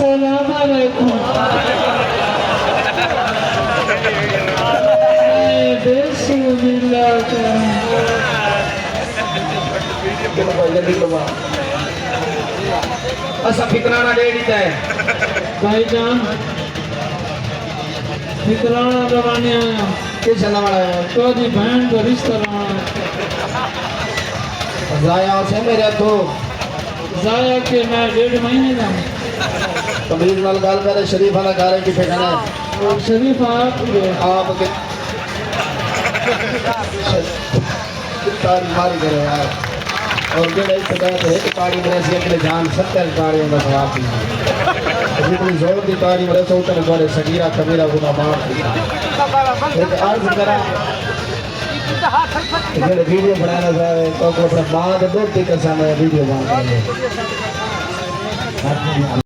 السلام علیکم بسم اللہ اسا فکرانا دے دیتا ہے بھائی جان فکرانا لوانے آیا کس اللہ والا ہے تو دی بہن کا رشتہ لوانا ضائع سے میرے تو ضائع کہ میں 1.5 مہینے کا تمریز نال گال کرے شریف والا گارے کی پھیکانا ہے اور شریف آپ کے تاری ماری کرے یار اور جڑے اتدار ہے کہ تاری مرسی اکلے جان 70 تاریوں میں سواب دی جتنی زور دی تاری مرسی اتنے بارے سگیرہ کبیرہ گناہ معاف دی ایک عرض کرا جڑے ویڈیو بنانا چاہے تو اپنا ماں دے دو تی کسا میں ویڈیو بنا کرے